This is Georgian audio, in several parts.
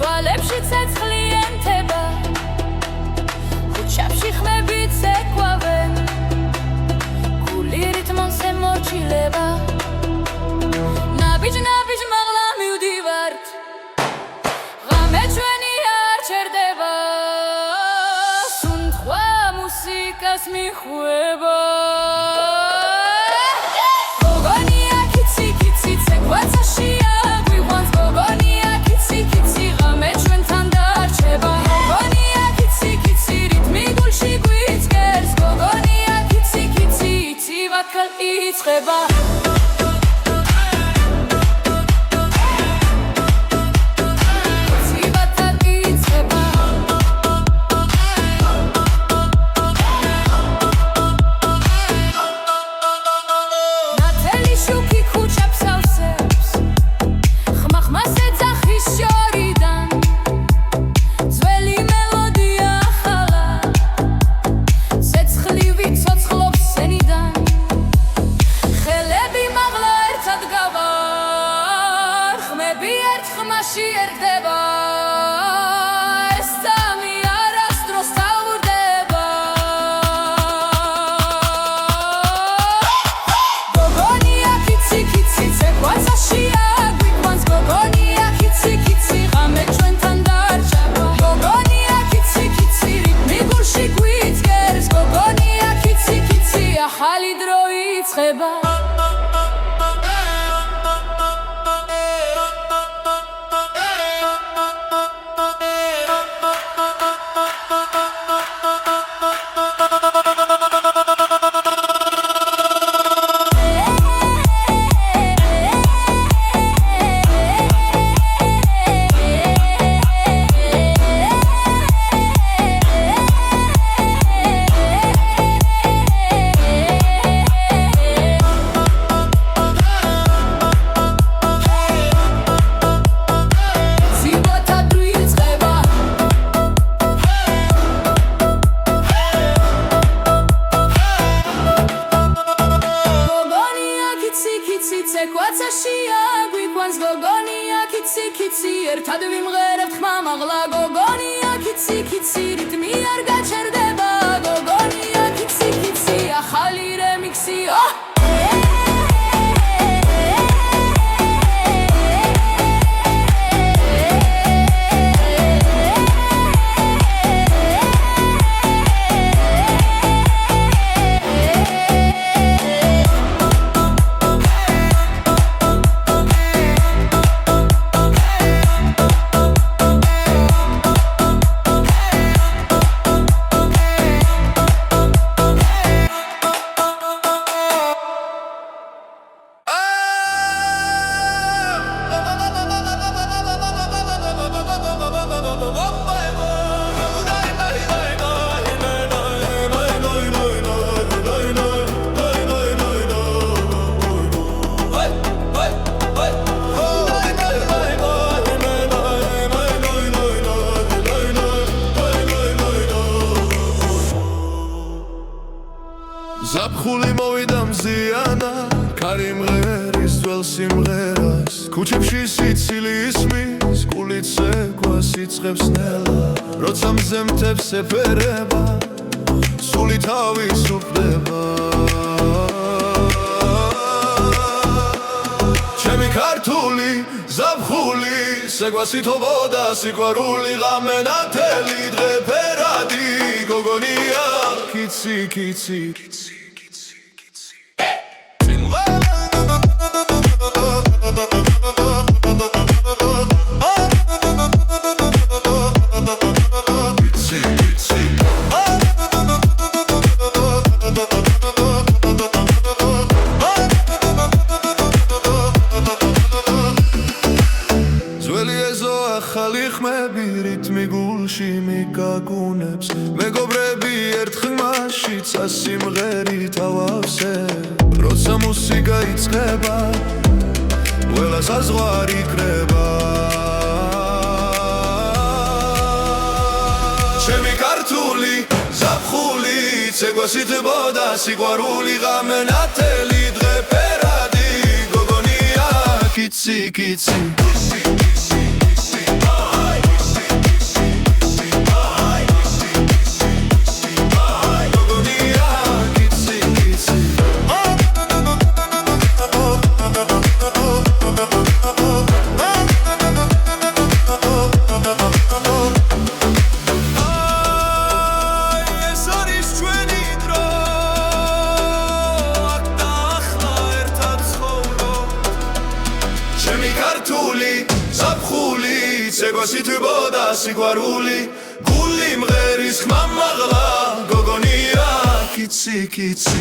თვალებში ცეცხლიენთება ქუჩებში ხმებით ზეკვავენ გული რიტმონზე მორჩილება ნაბიჯ მაღლა მივდივართ ღამე ჩვენი არ ჩერდება სუნთქვა მუსიკას მიხვება იწყება ნათელი შუქი ქუჩებს ავსებს ხმახმას ეძახის შორიდან ძველი მელოდია ახალა ცეცხლივი ცოცხლობს სენიდან ხმაში ერდება ეს წამი არასდროს თავდება გოგონია კიცი კიცი ცეკვაცაშია გვიყვანს გოგონია კიცი კიცი ღამე ჩვენთან დარჩება გოგონია კიცი კიცი რიტმი გულში გვიძგერს გოგონია კიცი კიცი ახალი დრო იწყება ცეკვაცაშია გვიყვანს გოგონია კიცი კიცი ერთად ვიმღერებთ ხმა მაღლა გოგონია კიცი კიცი რიტმი არ გაჩერდება გოგონია კიცი კიცი ახალი რემიქსი ზაფხული მოვიდა მზიანა ქარი მღერის ძველ სიმღერას ქუჩებში სიცილი ისმის გულით ცეკვას იწყებს ნელა როცა მზემთებს ეფერება სული თავისუფლდება ჩემი ქართული ზაფხული სეკვას ითხოვოდა სიყვარული ღამე ნათელი დღე ფერადი გოგონია კიცი კიცი ახალი ხმები რიტმი გულში მიგაგუნებს მეგობრები ერთ ხმაში წასიმღერით ავავსებ როცა მუსიკა იწყება ყველა საზღვარი იქნება ჩემი ქართული ზაფხული ცეკვას ითხოვდა სიყვარული ღამე ნათელი დღე ფერადი გოგონია კიცი კიცი შეგვასითბოდა სიყვარული გული მღერის ხმა მაღლა გოგონია კიცი კიცი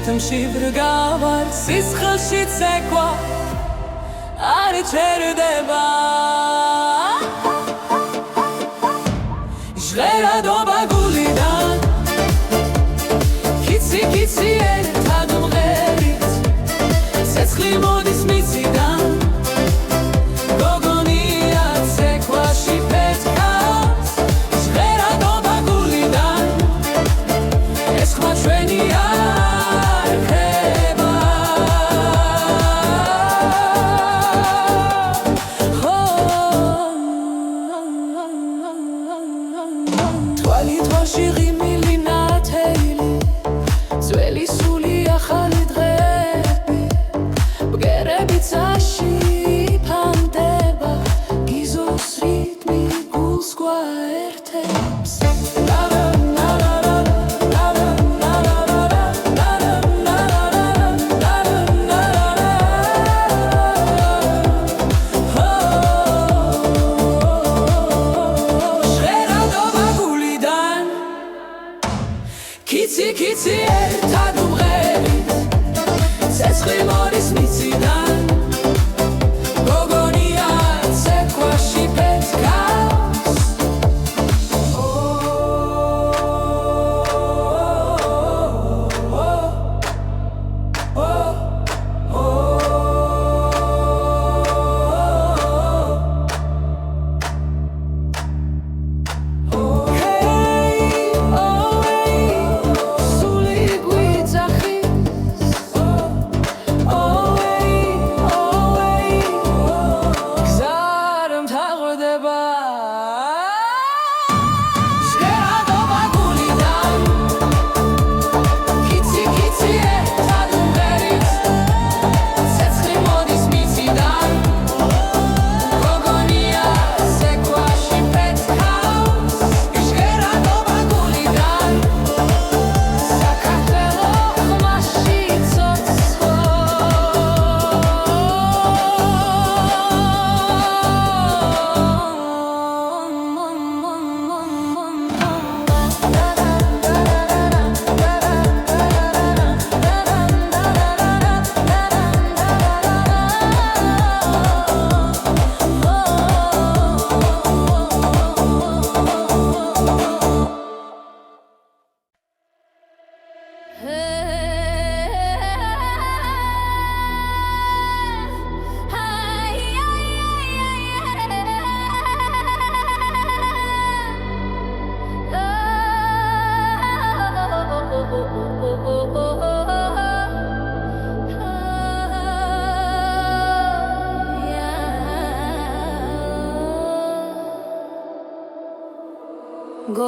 რითმში ვრგავარ სისხლში ცეკვა არ ჩერდება ჟღერადობა გულიდან კიცი კიცი ერთად მღერით ცეცხლი მოდის მიწიდან გოგონია ცეკვაში ფეთქავს ჟღერადობა გულიდან ეს ხმა ჩვენია კიცი ერთად მღერით ცეცხლი მოდის მიწიდან გოგონია ცეკვაში ფეთქავს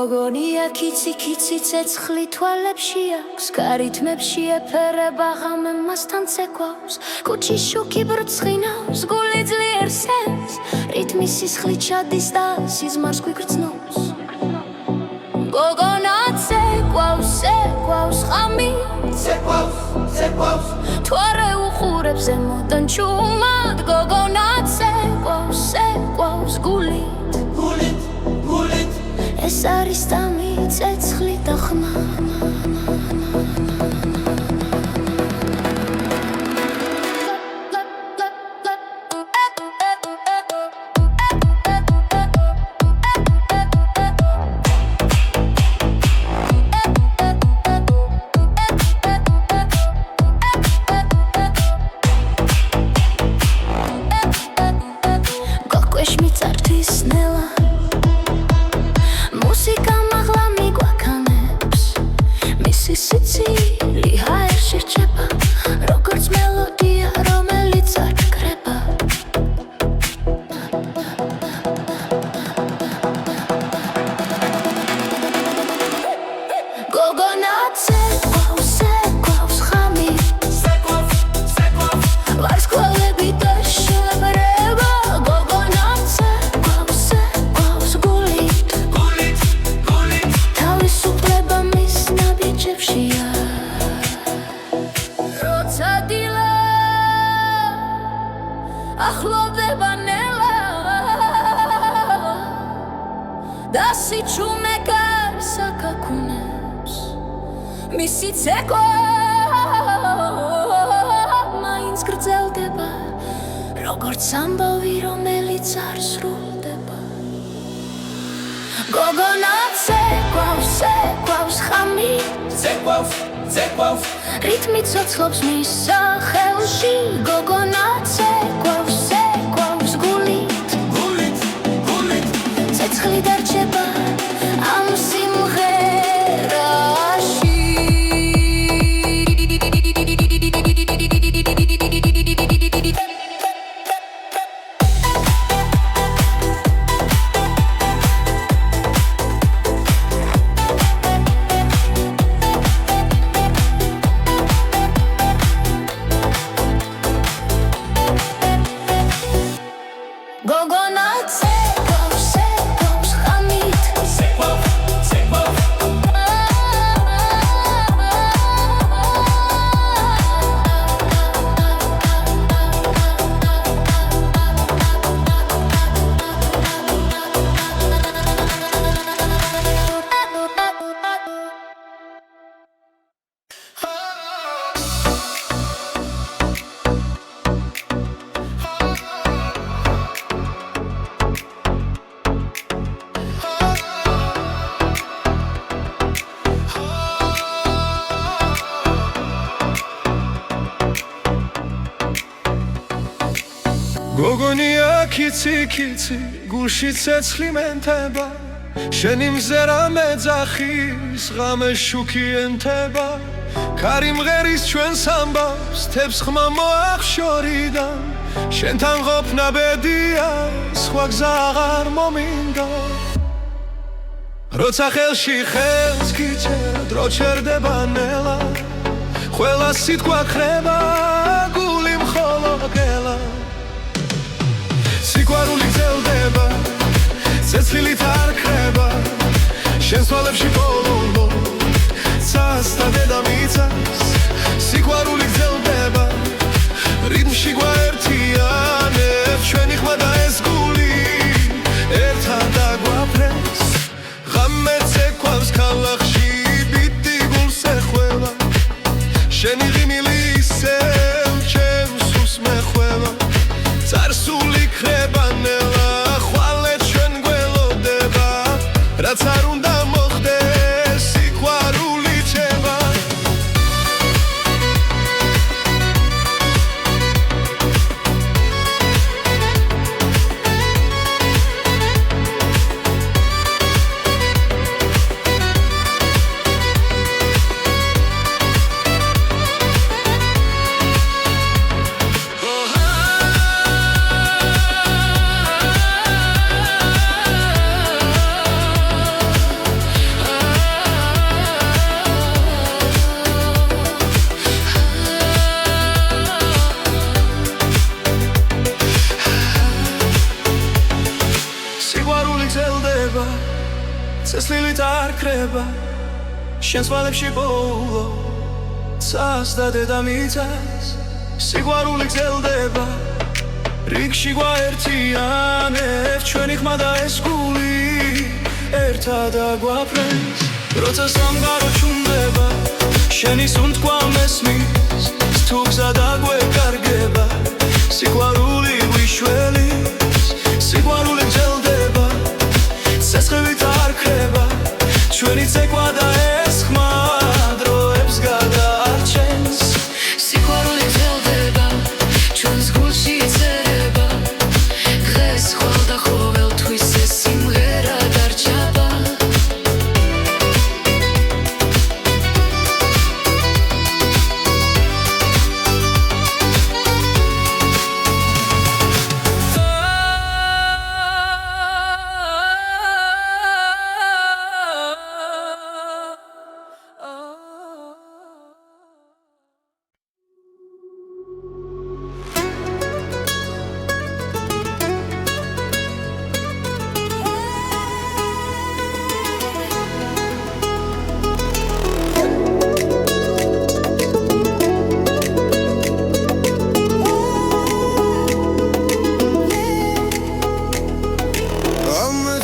გოგონია კიცი კიცი ცეცხლი თვალებში აქვს გარითმებში ეფერება ღამე მასთან ცეკვავს კუჩის შუქი ბრწყინავს გული ძლიერ სენს რითმი სისხლი ჩადის და სიზმარს გვიგრძნობს გოგონა ცეკვავს ცეკვავს ღამი ცეკვავს თუ არ ეუხურებს ზემოდან ჩუმად გოგონა ცეკვავს ცეკვავს გულით ეს არის დამი ცეცხლი და ხმა მისი ცეკვა მაინც გრძელდება როგორც ამბავი რომელიც არ სრულდება გოგონა ცეკვავს ხამი ცეკვავს რითმი ცოცხლობს მის სახელში გოგონა ცეკვავს გულით ცეცხლი დარჩება ამ სიმღერაში გოგონია კიცი გულში ცეცხლი მენთება შენი მზერა მეძახის ღამე შუქი ენთება ქარი მღერის ჩვენს ამბავს თებს ხმა მოახშორიდან შენთან ყოფნა ბედია სხვა გზა აღარ მომინდა როცა ხელში ხელს გიჩერ დრო ჩერდება ნელა ყველა სიტყვა ხრება გული მხოლოდ გელა სიყვარული გრძელდება ცეცხლით არ ქრება შენს თვალებში ბოლო ცას და დედამიწას სიყვარული გრძელდება რიტმში გვაერთიანებს ჩვენი ხმა და ეს გული ერთად დაგვაფრენს ღამე ცეკვავს ქალაქში ბიტი გულს ეხველა შენი ღიმილი ისევ ჩემს სულს მეხველა წარსული ქრება ნელა ხვალე ჩვენ გველოდება რაც არ უნდა მოხდეს სიყვარული ჩება წესლილით არ ქრება შენს თვალებში ბოლო ცას და დედამიწას სიყვარული გრძელდება რიგში გვაერთიანებს ჩვენი ხმა და ეს გული ერთად აგვაფრენს როცა სამყარო ჩუმდება შენი სუნთქვა მესმის თუ გზა დაგვეკარგება სიყვარული ვიშველის სიყვარული გრძელდება ცეცხლით არ ქრება ჩვენი ცეკვა და ეს ხმა დროებს გადაარჩენს სიყვარული გრძელდება ჩვენს გულში იწერება დღეს ხვალ და ყოველთვის ეს სიმღერა დარჩება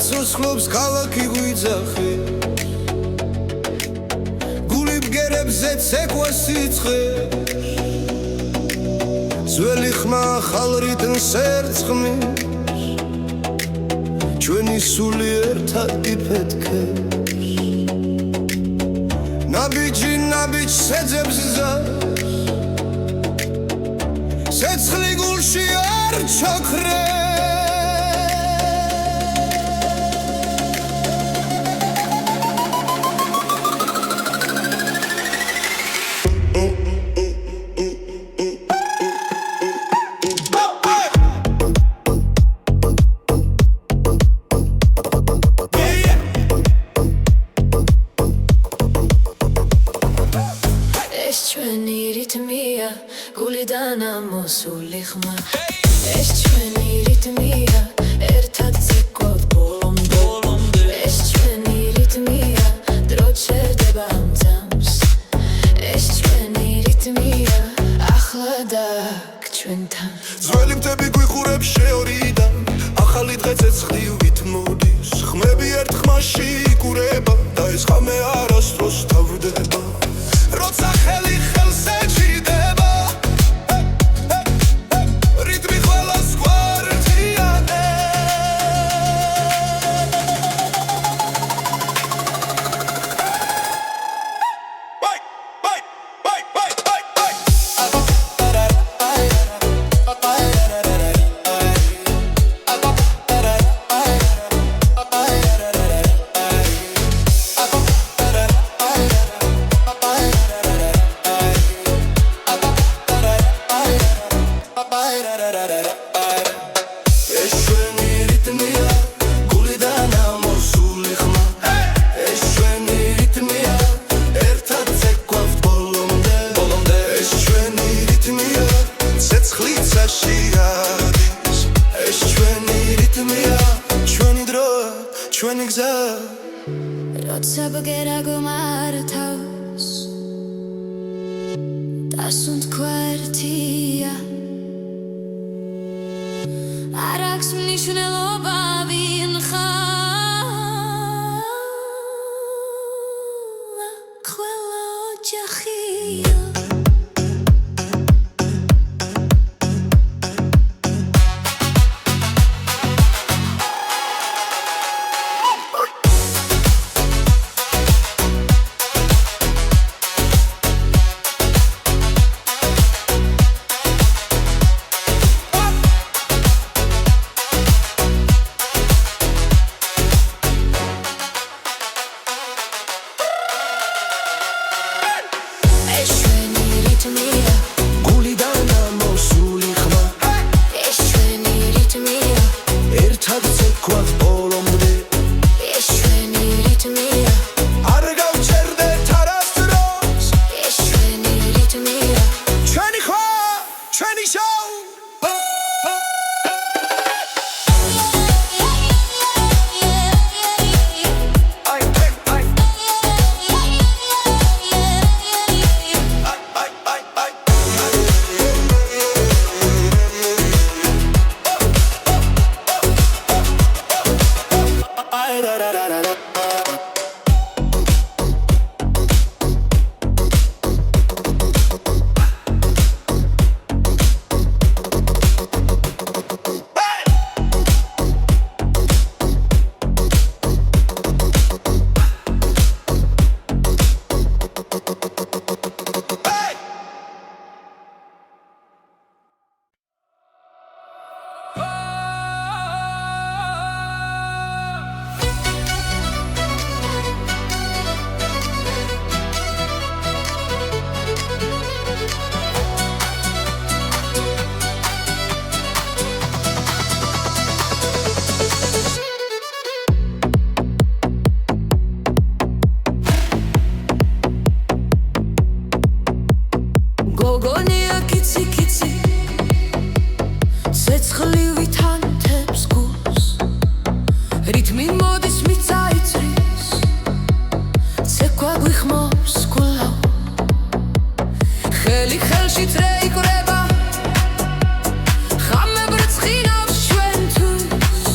ცოცხლობს ქალაქი გვიძახი გული ბგერებზე ცეკვა სიცხე ძველი ხმა ახალ რიტმს ერწყმის ჩვენი სული ერთად იფეთქებს ნაბიჯი ნაბიჯს ეძებს გზას ცეცხლი გულში არ ჩაქრებს ჩვენი რიტმია გულიდან ამოსული ხმა ეს ჩვენი რიტმია ერთად ცეკვავთ ბოლომდე ეს ჩვენი რიტმია დრო ჩერდება ამ ძამს ეს ჩვენი რიტმია ახლა და ჩვენთან ძველი მთები გვიხურებს შეორიდან ახალი დღე ცეცხლივით მოდის ხმები ერთ ხმაში იკურება და ეს ხამე არასდროს თავდება როცა ხელი ხელს ეჭირდება რიტმი ყველას ჩვენი გზა როცა ბგერა გმართავს დასუნთქვა ერთია არ აქვს მნიშვნელობა ვინ ხარ ყველა ოჯახია მოდის მიწაიწრის ცეკვა გვიხმობს გულავ ხელი ხელში წრეიკრება ხამე ბრწყინავს ჩვენთვის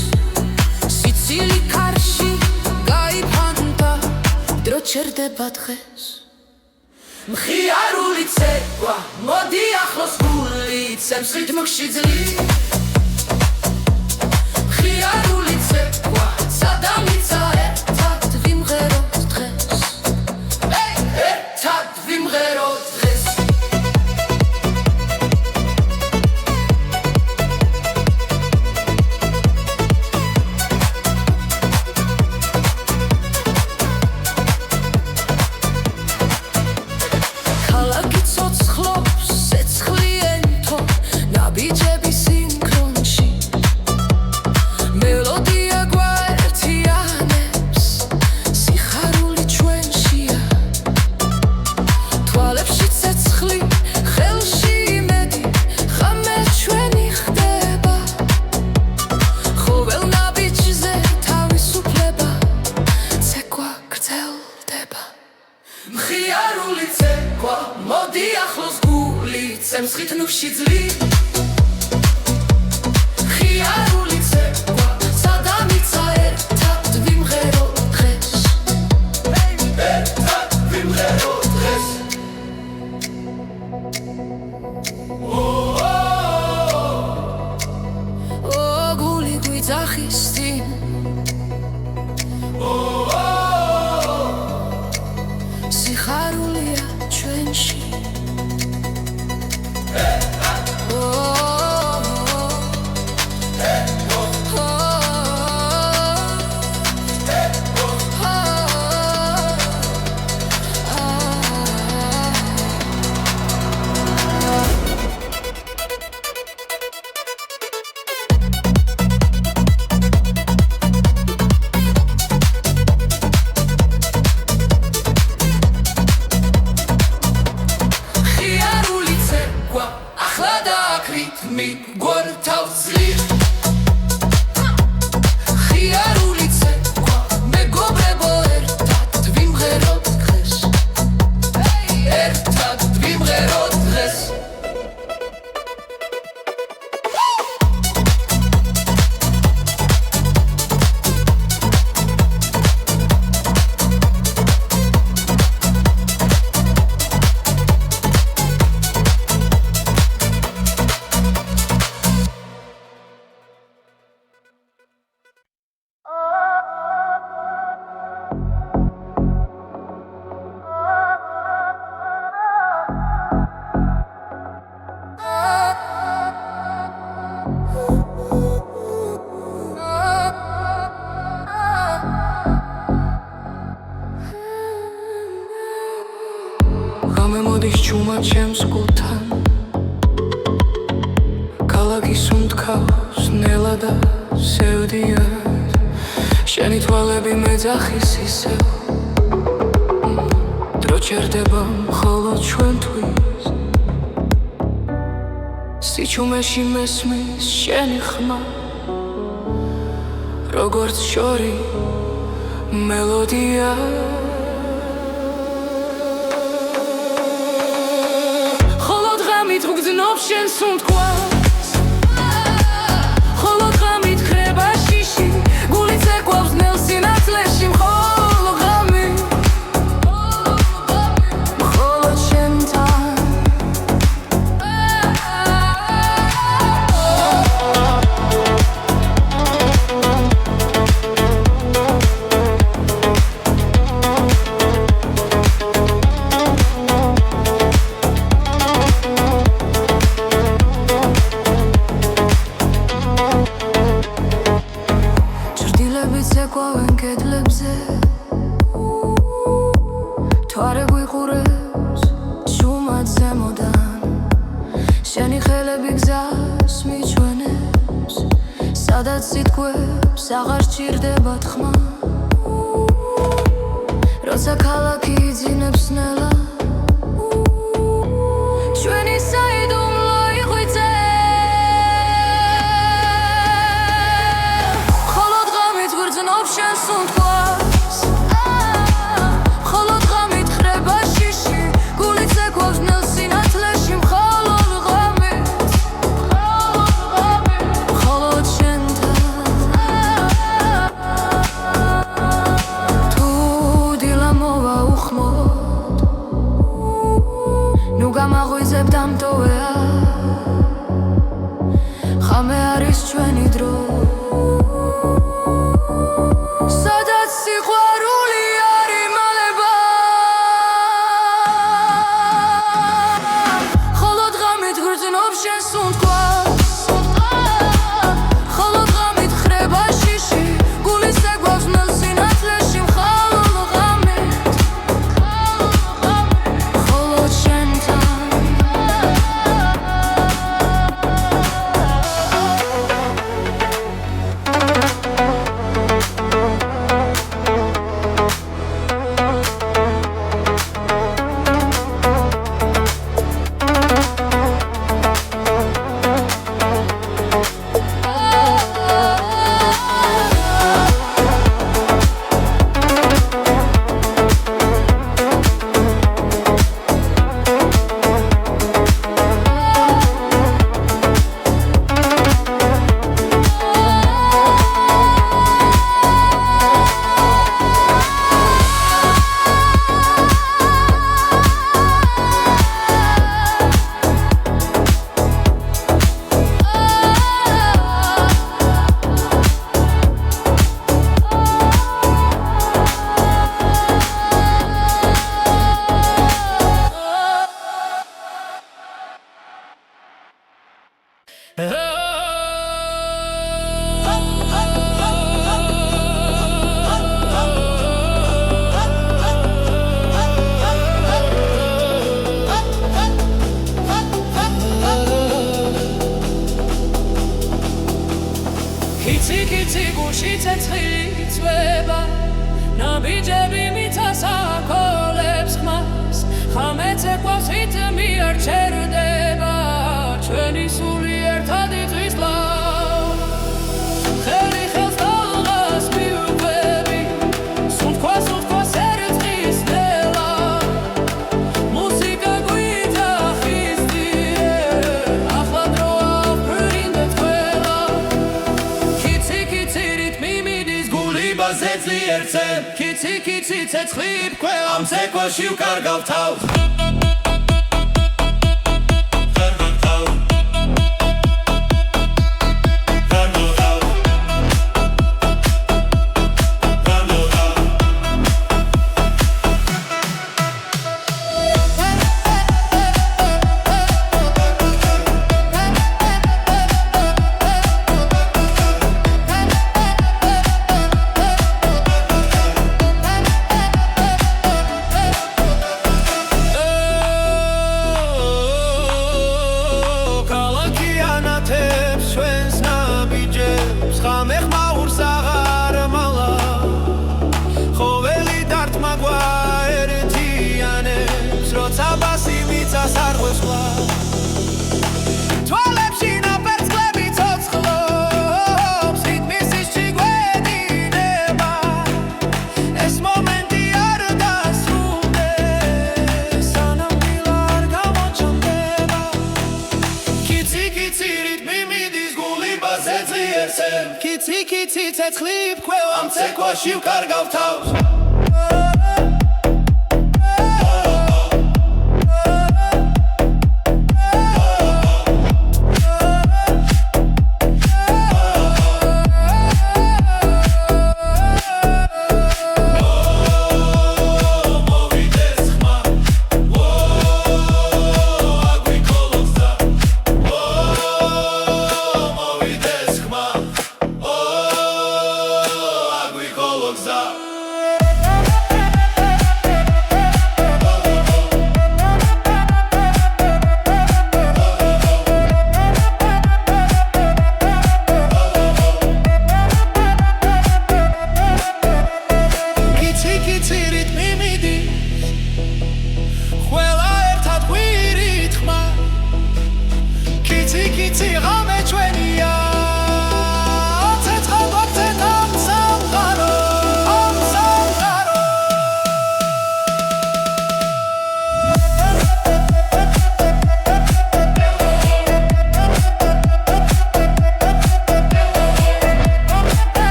სიცილი კარში გაიფანტა დრო ჩერდება დღეს მხიარული ცეკვა მოდი ახლოს გული ცემს რითმში ძლივ მხიარული ცეკვა სადამიცა ერთად ვიმღეროთ დღეს ერთად ვიმღეროთ დღეს ქალაქი ცოცხლობს სეცხლიენთო ნაბიჯების სინქრონში მელოდია გვაერთიანებს სიხარული ჩვენშია თვალებში ცეცხლი ხელში იმედი ხამე ჩვენი ხდება ყოველ ნაბიჯზე თავისუფლება ცეკვა გრძელდება მხიარული ცეკვა მოდი ახლოს გული ცემს რითმში ძლივ მხიარული ცეკვა სადამიცა ერთად ვიმღეროთ დღეს ერთად ვიმღეროთ დღეს გული გვიძახის წინ სიხარულია ჩვენში მხიარული ცეკვა ახლა დააქრით მიგვართავ ძლივ მხიარული ცეკვა მეგობრებო ერთად ვიმღეროთ დღეს ერთად ვიმღეროთ დღეს ღამე მოდის ჩუმა ჩემს გულთან ქალაქის უმტკავს ნელა და სევდიან შენი თვალები მეძახის ისევ დრო ჩერდება მხოლოდ ჩვენთვის სიჩუმეში მესმის შენი ხმა როგორც შორი მელოდია გძნობს შენს უმტკვარს ხოლო ღამით ხრება შიში გული ცეკვავს ნელ სინათლეში მხოლოდ ღამით მხოლოდ შენთან ცეკვავენ კედლებზე თვარე გვიყურებს ჩუმად ზემოდან შენი ხელები გზას მიჩვენებს სადაც სიტყვებს აღარ სჭირდება თქმა როცა ქალაქი იძინებს ნელა ჩვენი საიდუმლო იღვიძე ხოლოდ ღამით გვრძნობს შენს ვუყურებ დამტოვეა ხამე არის ჩვენი დრო სადაც სიყვარული არ იმალება ხოლო დღამით გრძნობს შენ სუნთქვას ხოლო დღამით ხრება შიში გულის ეგვავს ნელ სინათლეში მხოლოდ ღამით ხოლო შენთან Kitsy gulში ცეცხლი წვება ნაბიჯები მიწას აკოლებს ხმას ხამე ცეკვავს რიტმი არ ჩერდება ჩვენი სული ერთად იწვის ლავს ხელი ხელს დაღას მივხვები სუნთქვა ერწყის ნელა მუსიკა გვიძახისდიე ახლა დროა ვფრინდეთ ყველა Kitsy ცეცხლი ფქვევა ამ ცეკვაში ვკარგავ თავს Kitsy ცეცხლი ფქვევა ამ ცეკვაში ვკარგავ თავს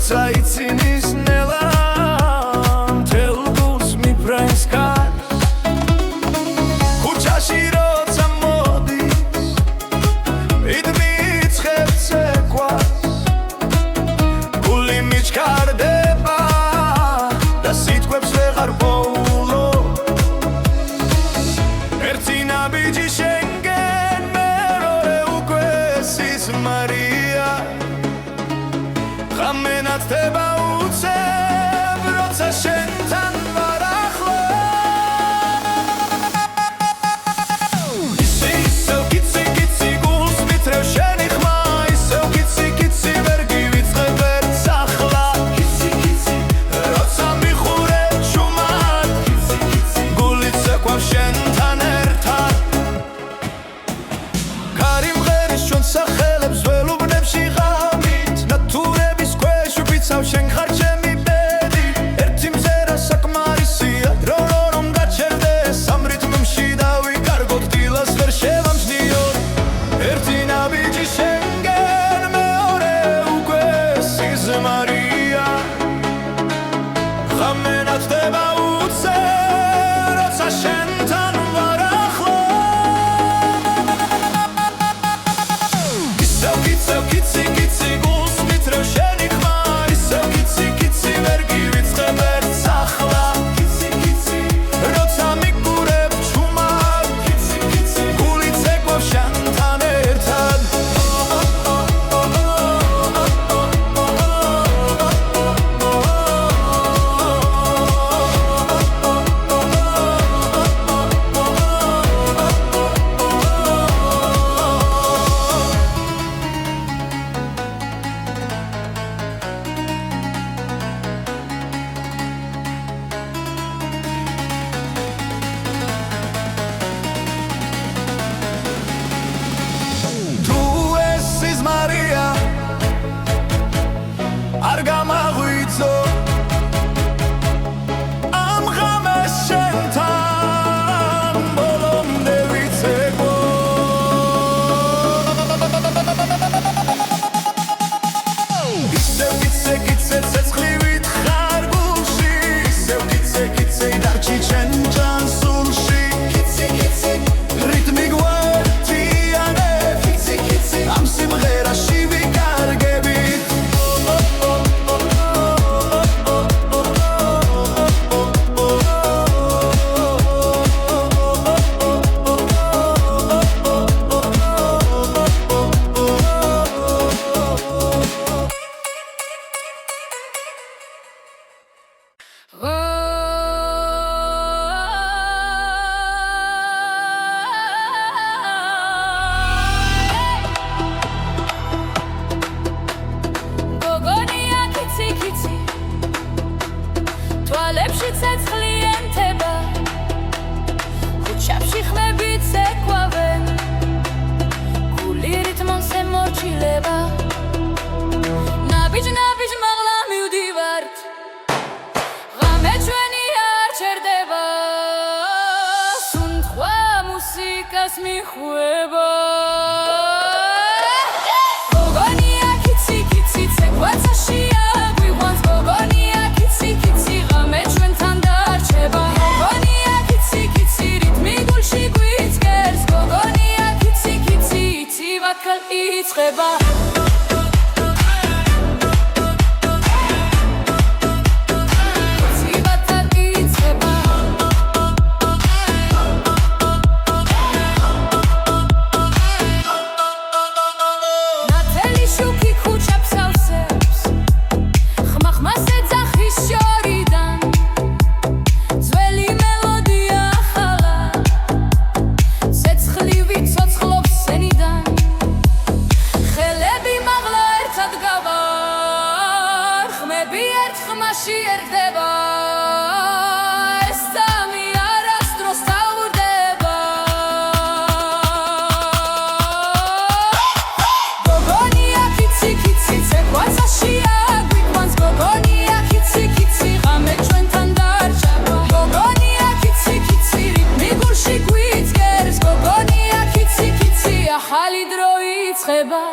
როცა იცინის ნელა მთელ გულს მიფრენს კარს ქუჩაში როცა მოდის მიდმიცხებს ეკვას გული მიჩქარდება და სიტყვებს ვეღარ პოულო ერთი ნაბიჯი შენგენ მეორე უკვე სიზმარია ღამე ნათდება უცებ როცა შენთან ვარ ახლო ისევ კიცი კიცი გულს მითრევ შენი ხმა ისევ კიცი კიცი ვერ გივიწყებ ერთს ახლა კიცი კიცი როცა მიხურებ ჩუმად კიცი კიცი გულიც ეკვავს შენთან ერთად კარი მღერის ჩვენ სახელებს ველუბნებში ღამით ნათურების ქვეშ ვფიცავ შენ ხარ ჩემი ბედი ერთი მზერა საკმარისია დრო რომ გაჩერდეს ამ რიტმში დავიკარგოთ დილას ვერ შევამჩნიოთ ერთი ნაბიჯი შენგენ მეორე უკვე სიზმარია ღამე ნათდება უცებ როცა შენთან ვარ ახლო ისევ კიცი კიცი გულს მითრევ შენი ხმა ისევ კიცი კიცი ვერ გივიწყებ ერთს ახლა კიცი კიცი როცა მიგურებ ჩუმად კიცი კიცი გულიც ეკვავს შენთან ერთად თუ ეს სიზმარია არ გამაღვიძო ამ ღამეს შენთან ბოლომდე ვიცეკვო ისევ კიცე ცეცხლივით ხარ გულში ისევ კიცე დარჩი შენ ჯანსულში კიცი კიცი რიტმი გვერდიანებ კიცი კიცი ამ სიმღერაში ვიკარგებით გოგონია კიცი კიცი თვალებში ცეცხლი ენთება ქუჩებში ხმებიც ეკვავენ გული რიტმონს ემორჩილება ნაბიჯ მაღლა მივდივართ ღამე ჩვენი არ ჩერდება სუნთქვა მუსიკას მიხვება გოგონია კიცი კიცი ცეკვაცაშია გვიყვანს გოგონია კიცი კიცი ღამე ჩვენთან დარჩება გოგონია კიცი კიცი რიტმი გულში გვიწყერს გოგონია კიცი კიცი იცივად იწყება შიერდება ეს სამი არასდროს თავდება გოგონია კიცი კიცი ცეკვაცაშია გვიყვანს გოგონია კიცი კიცი ღამე ჩვენთან დარჩება გოგონია კიცი კიცი რიტმი გულში გვიწყერს გოგონია კიცი კიცი ახალი დრო იწყება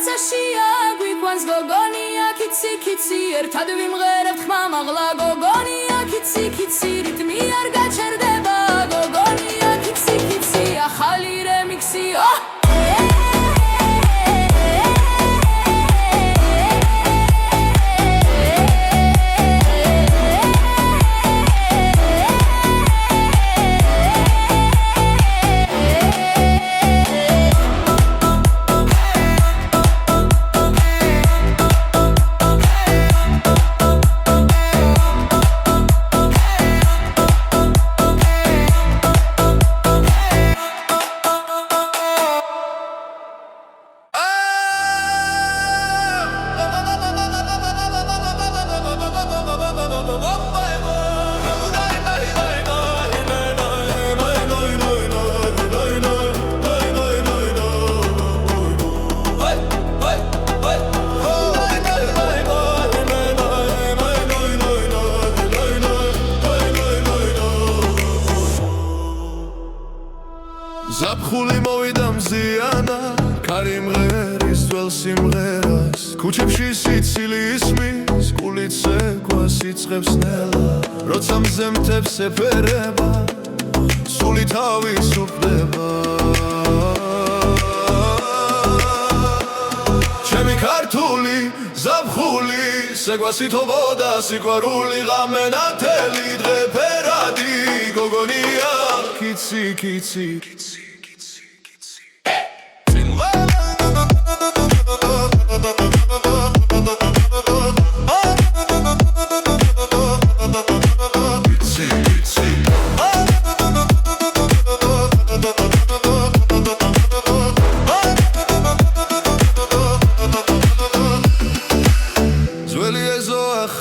კვაცაშია გვიყვანს გოგონია კიცი კიცი ერთად ვიმღერებთ ხმამაღლა გოგონია კიცი კიცი რიტმი არ გაჩერდება გოგონია კიცი კიცი ახალი რემიქსი ზაფხული მოვიდა მზიანა ქარი მღერის ძველ სიმღერას ქუჩებში სიცილი ისმის გულით ცეკვას იწყებს ნელა როცა მზემთებს ეფერება სული თავის უფლდება ჩემი ქართული ზაფხული სეკვასითობოდა სიყვარული ღამე ნათელი დღე ფერადი გოგონია კიცი კიცი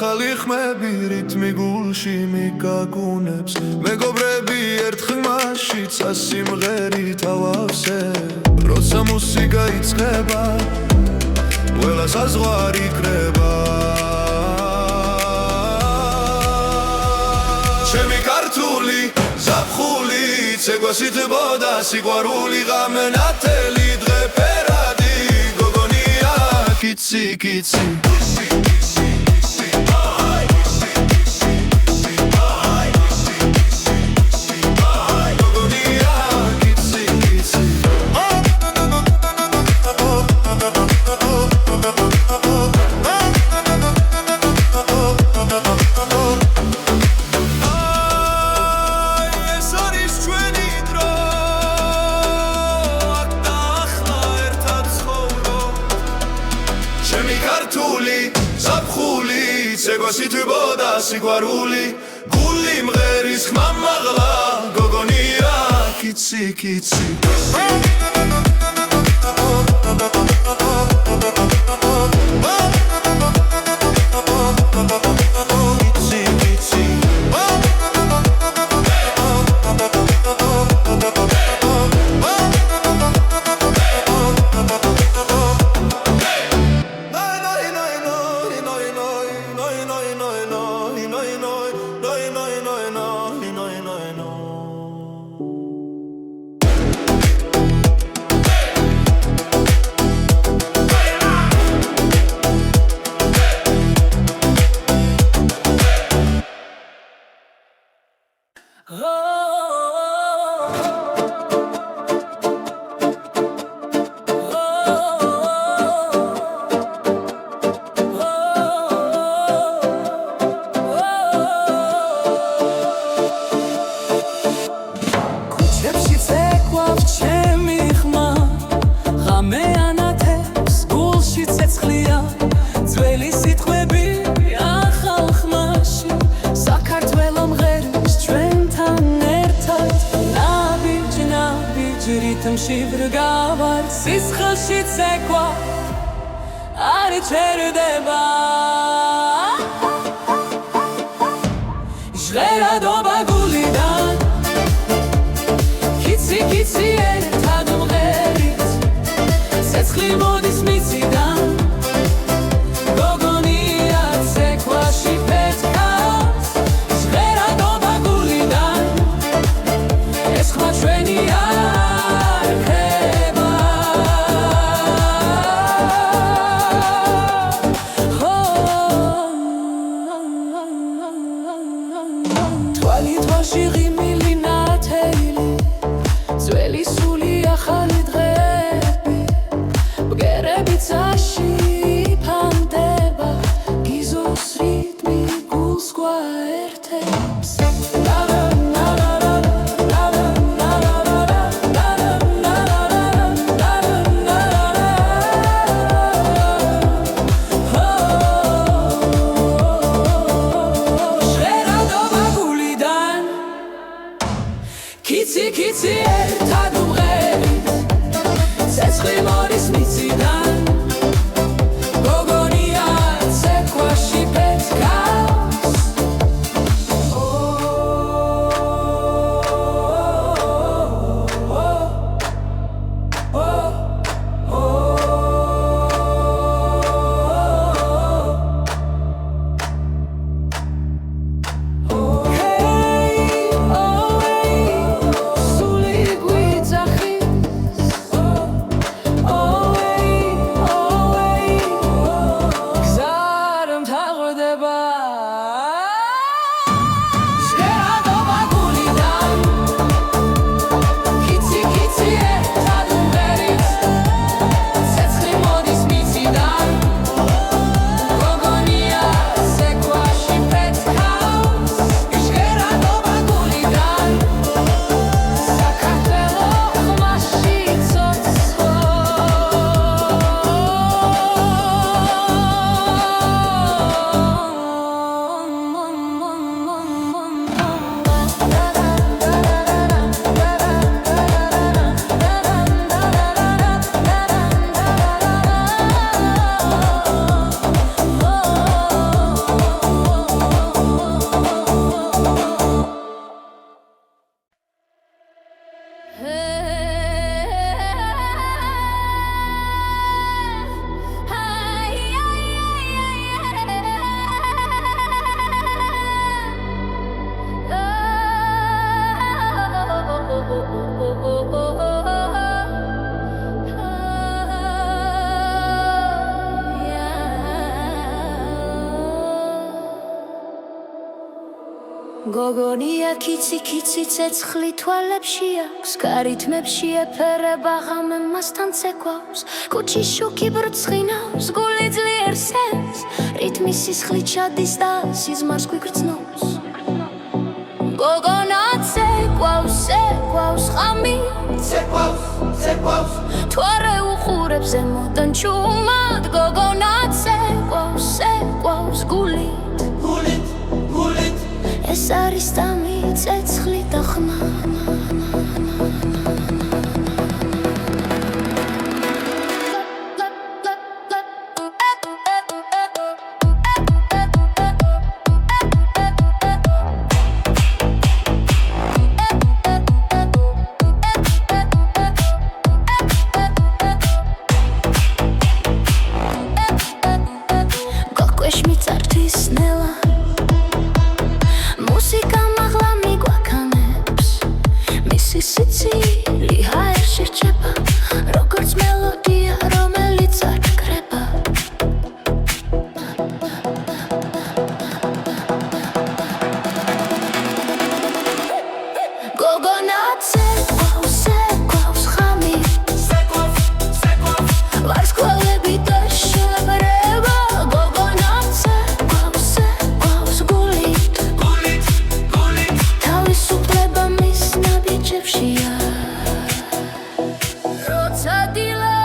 ახალი ხმები რიტმი გულში მიგაგუნებს მეგობრები ერთ ხმაში წასიმღერით ავავსე როცა მუსიკა იწყება ყველა საზღვარი კრება ჩემი ქართული ზაფხული ცეკვასითბოდა სიყვარული ღამე ნათელი დღე ფერადი გოგონია კიცი კიცი ზაფხული ცეკვასითბოდა სიყვარული გული მღერის ხმამაღლა გოგონია კიცი კიცი რიტმში ვრგავარ სისხლში ცეკვა არ ჩერდება ჟღერადობა გულიდან კიცი კიცი ერთად მღერით ცეცხლი მოდის მიწიდან გოგონია ცეკვაში ფეთქავს ჟღერადობა გულიდან ეს ხმა ჩვენია გოგონია კიცი კიცი ცეცხლი თვალებში აქვს კარი თმებში ეფერება ღამე მასთან ცეკვავს კუჩის შუქი ბრწყინავს გული ძლიერ სენს რითმი სისხლი ჩადის და სიზმარს გვიგრძნობს გოგონა ცეკვავს ცეკვავს ღამი ცეკვავს თვარე უხურებს ზემოდან ჩუმად გოგონა ცეკვავს ცეკვავს გულით ეს არის დამი ცეცხლი და ხმა გოკვეშ მიწართვის ნელა მუსიკა მაღლა მიგვაქანებს მისი სიცილი ჰაერში რჩება როგორც მელოდია რომელიც არ კრება გოგონა ცეკვავს ცეკვავს ღამი ვარსკვლავები და შებრება გოგონა ცეკვავს ცეკვავს გულით თავისუფლება მის ნაბიჯებშია როცა დილა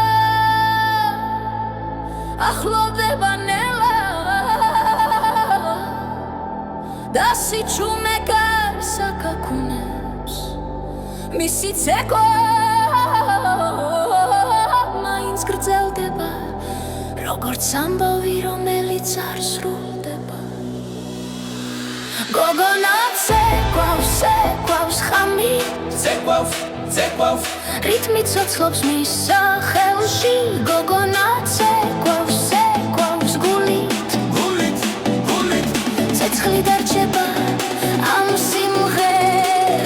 ახლოვდება ნელა და სიჩუმე გარს აკაკუნებს მისი ცეკვა მაინც გრძელდება როგორც ამბავი რომელიც არ სრულდება გოგონა ცეკვავს ცეკვავს ღამი რითმი ცოცხლობს მის სახელში გოგონა ცეკვავს ცეკვავს გულით ცეცხლი დარჩება ამ სიმღერაში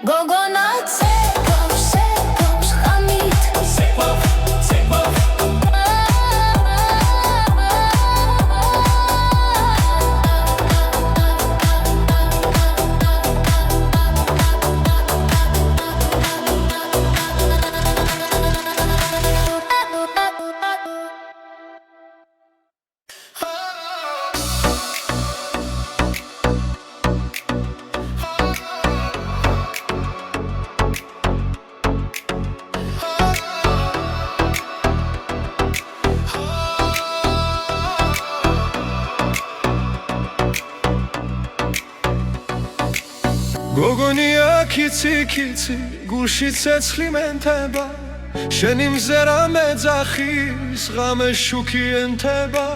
გოგონა ცეკვავს ცეკვავს ღამით გოგონია კიცი კიცი გულში ცეცხლი მენთება შენი მზერა მეძახის ღამე შუქი ენთება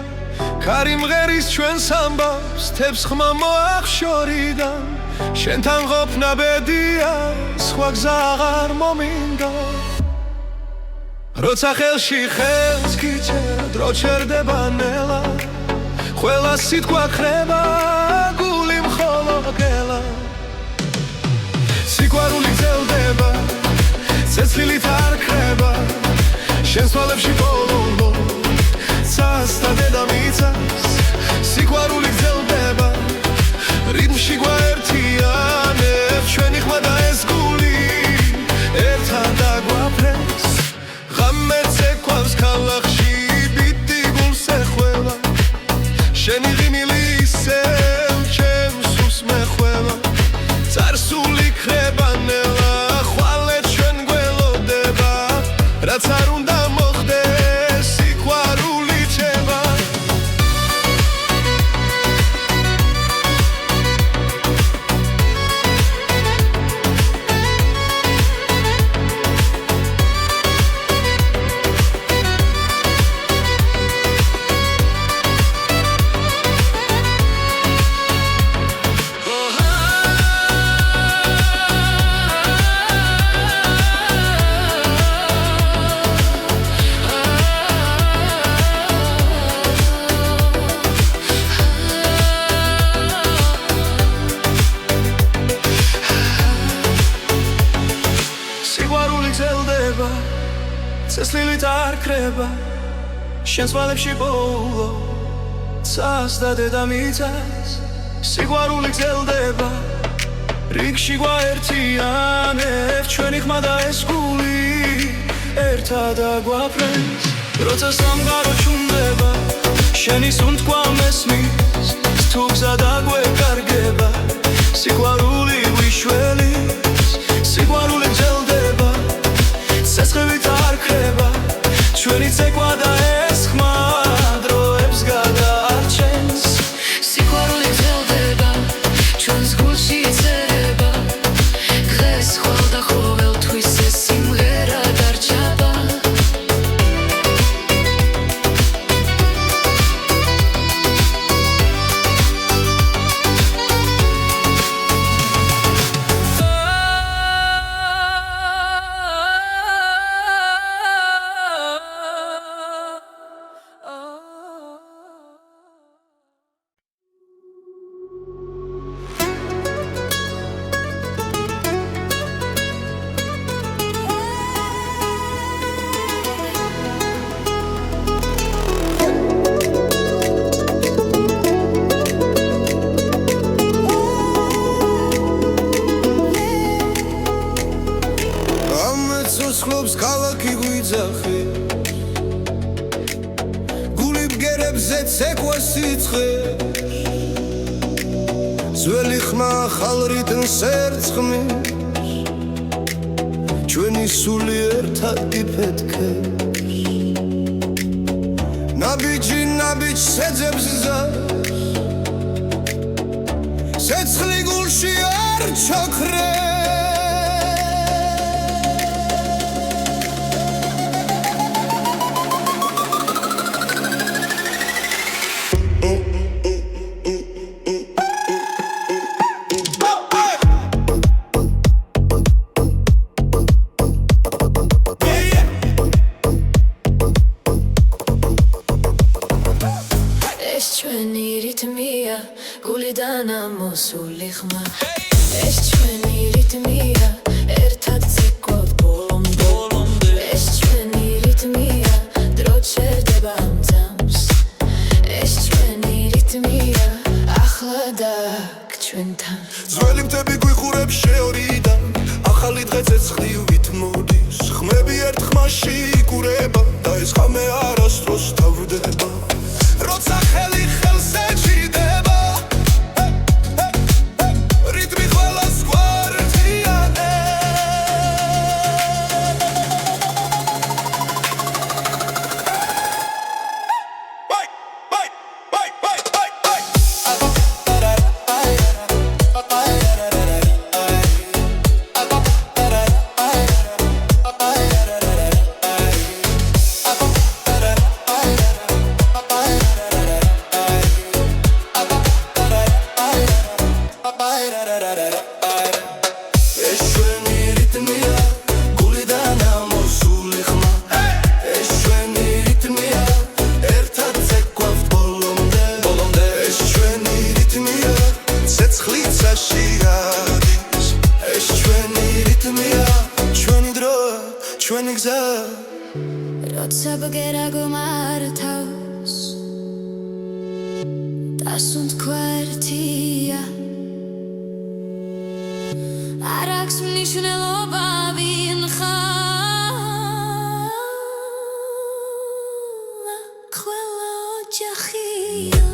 ქარი მღერის ჩვენს ამბავს თებს ხმა მოახშორიდან შენთან ყოფნა ბედია სხვა გზა აღარ მომინდა როცა ხელში ხელს გიჩერდა დრო ჩერდება ნელა ყველა სიტყვა ქრება გული მხოლოდ გელა სიყვარული გრძელდება ცეცხლით არ ქრება შენს თვალებში ბოლო ცასთა დედამიწას სიყვარული გრძელდება რიტმში გვაერთიანებს ჩვენი ხმა და ეს გული ერთად დაგვაფრენს ღამე ცეკვავს ქალაქში ბიტი გულს ეხველა შენი ღიმილი ისევ ჩემს სულს მეხველა წარსული ქრება ნელა ხვალე ჩვენ გველოდება რაც არ უნდა მოხდეს სიყვარული ჩება წესრიგით არ ქრება შენს ვალებში ბოლო ცას და დედამიწას სიყვარული გრძელდება რიგში გვაერთიანებ ჩვენი ხმა და ეს გული ერთად აგვაფრენს როცა სამყარო ჩუნდება შენი სუნთქვა მესმის თუ გზა დაგვეკარგება სიყვარული ვიშველის სიყვარული გრძელდება ცეცხლით არ ქრება ჩვენი ცეკვა და ეს ხმა დროებს გადაარჩენს სიყვარული გრძელდება ჩვენს გულში იწერება დღეს ხვალ და ყოველთვის ეს სიმღერა დარჩება ცოცხლობს ქალაქი გვიძახე გული ბგერებზე ცეკვა სიცხე ძველი ხმა ახალ რიტმს ერწყმის ჩვენი სული ერთად იფეთქებს ნაბიჯი ნაბიჯს ეძებს გზას ცეცხლი გულში არ ჩაქრებს ჩვენი რიტმია გულიდან ამოსული ხმა ეს ჩვენი რიტმია ერთად ცეკვავთ ბოლომდე ეს ჩვენი რიტმია დრო ჩერდება ამ ძამს ეს ჩვენი რიტმია ახლა და ჩვენთან ძველი მთები გვიხურებს შეორიდან ახალი დღე ცეცხლივით მოდის ხმები ერთ ხმაში იკურება და ეს ხამე არასდროს თავდება როცა ხელი ხელს ეჭირდება რიტმი ყველას ჩვენი გზა როცა ბგერა გომართავს დასუნთქვა ერთია არ აქვს მნიშვნელობა ვინ ხარ ყველა ოჯახია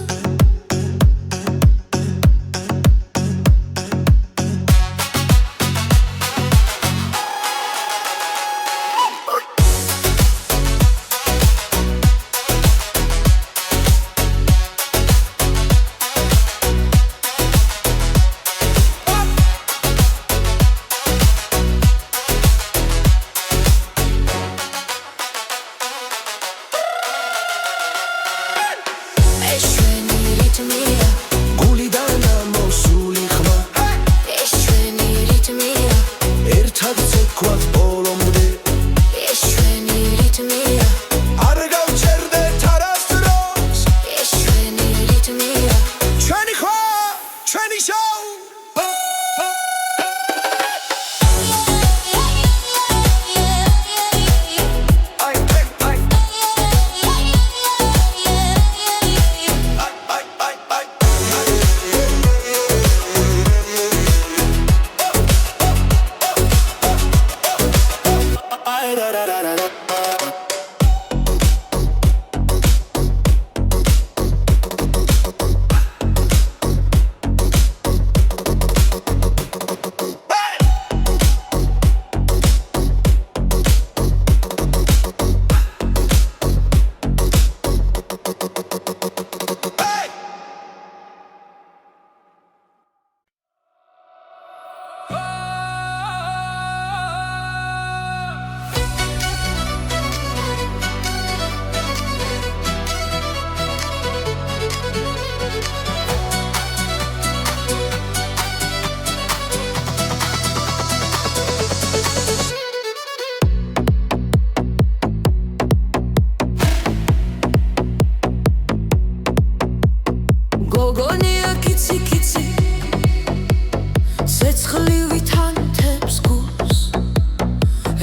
წყლივით ანთებს გულს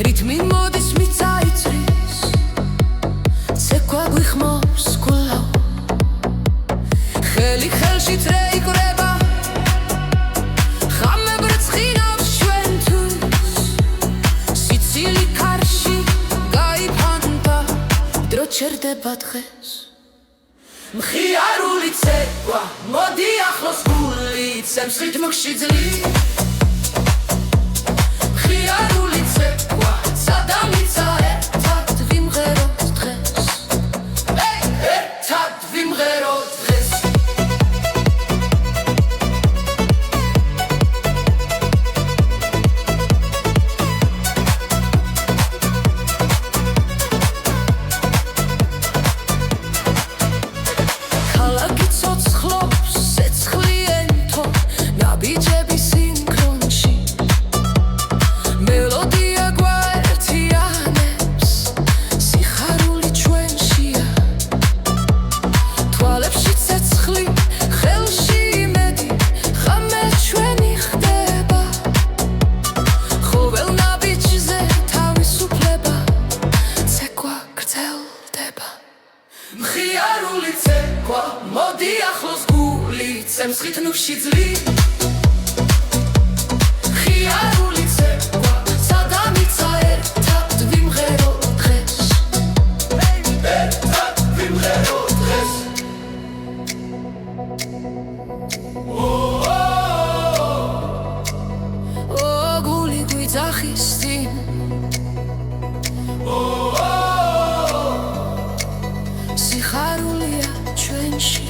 რითმი მოდის მიწაიწრის ცეკვა გვიხმობს გულაო ხელი ხელში წრეიკრება ხამე ბრწყინავს ჩვენთვის სიცილი კარში გაიფანტა დრო ჩერდება დღეს მხიარული ცეკვა მოდი ახლოს გული ცემსხით მუქში ძლივ მხიარული ცეკვა სადამიცა ერთად ვიმღეროთ დღეს ერთად ვიმღეროთ დღეს ქალაქი ცოცხლობს ცეცხლიენთო ნაბიჯები სინქრონში მელოდია გვაერთიანებს სიხარული ჩვენშია თვალებში ცეცხლი ხელში იმედი ხამე ჩვენი ხდება ყოველ ნაბიჯზე თავისუფლება ცეკვა გრძელდება მხიარული ცეკვა მოდი ახლოს გული ცემსხით ნუში ძლივ მხიარული ცეკვა სადამიცა ერთად ვიმღეროთ დღეს ერთად ვიმღეროთ დღეს ო გული გვიძახის წინ სიხარულია ჩვენში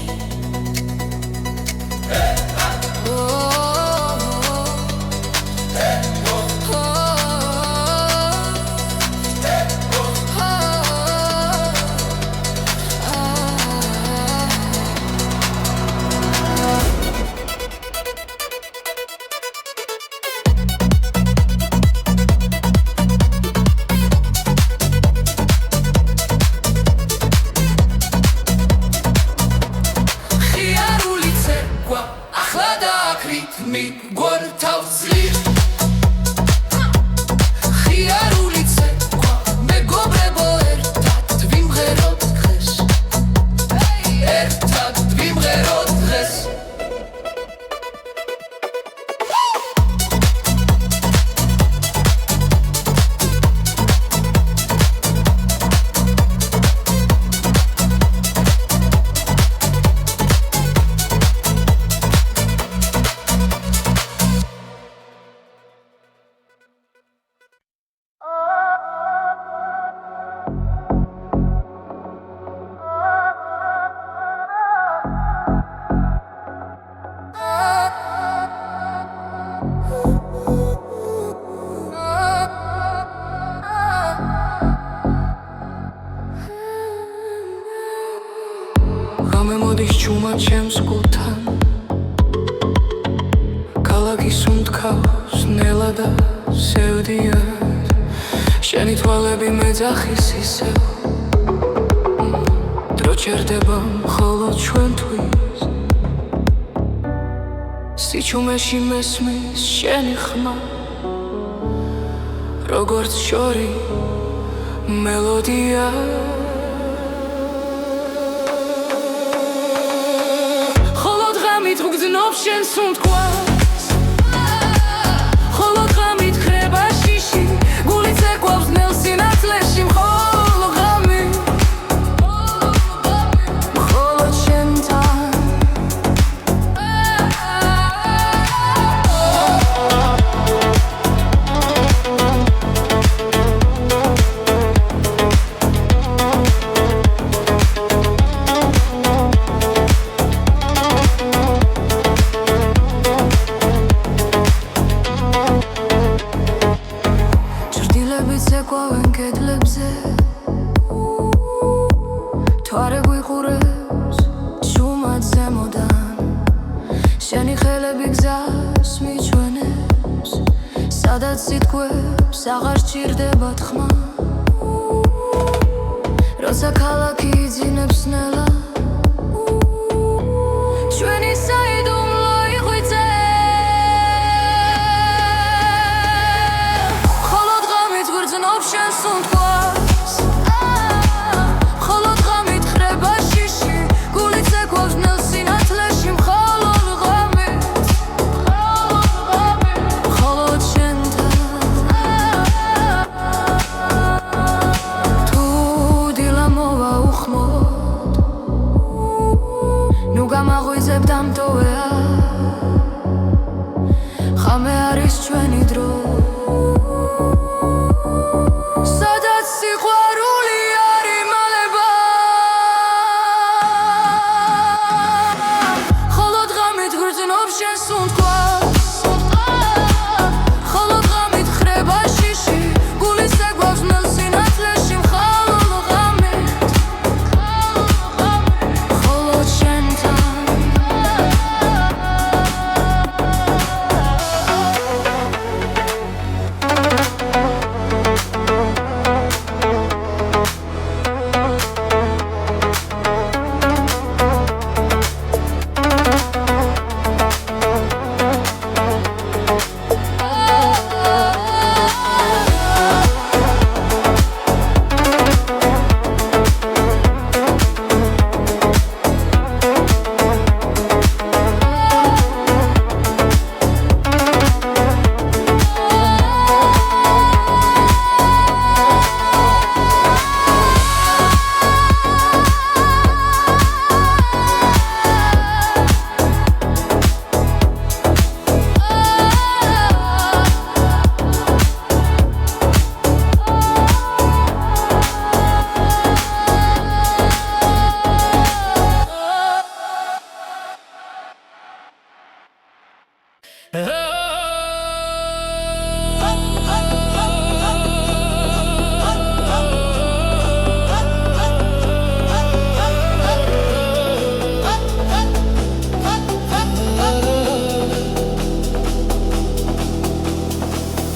მხიარული ცეკვა ახლა დააქრით მიგვართავ ძლივ მხიარული ცეკვა მეგობრებო ერთად ვიმღეროთ დღეს ერთად ვიმღეროთ დღეს ღამე მოდის ჩუმად ჩემს გულთან ქალაქი სუნთქავს ნელა და სევდიად შენი თვალები მეძახის ისევ დრო ჩერდება მხოლოდ ჩვენთვის სიჩუმეში მესმის შენი ხმა როგორც შორი მელოდია გძნობს შენ სუნთქვას ხოლო ღამით ხრება შიში გული ცეკვავს ნელ სინათლეში მხოლო ღამით მხოლოდ შენთან ცეკვავენ კედლებზე თვარე გვიყურებს ჩუმად ზემოდან შენი ხელები გზას მიჩვენებს სადაც სიტყვებს აღარ სჭირდება თქმა როცა ქალაქი იძინებს ნელა ჩვენი საიდუმლო იღვიძებს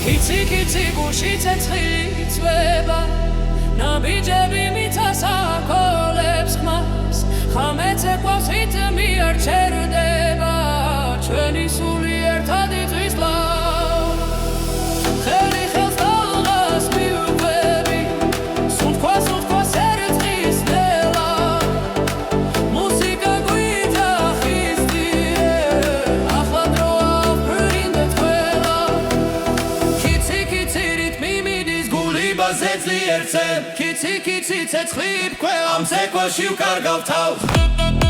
Kitsi kitsi gushi tsetzxili tzveba Nabijები მითასაკოლებს ხმას ხამეცე ყვავს რიტმი არ ჩერდება ჩვენი სული ერთად იწვის ლავ ხელი ხელს დალღას მიუყვები სუნთქვა ერწყის ნელა მუსიკა გვიდა ხისტიე ახლა დროა ვფრინდეთ ყველა Kitsi kitsi რიტმი მიდის გულიბაზე ძლიერცემ Kitsi kitsi ცეცხლი ფქვე ამ ცეკვაში ვკარგავ თავს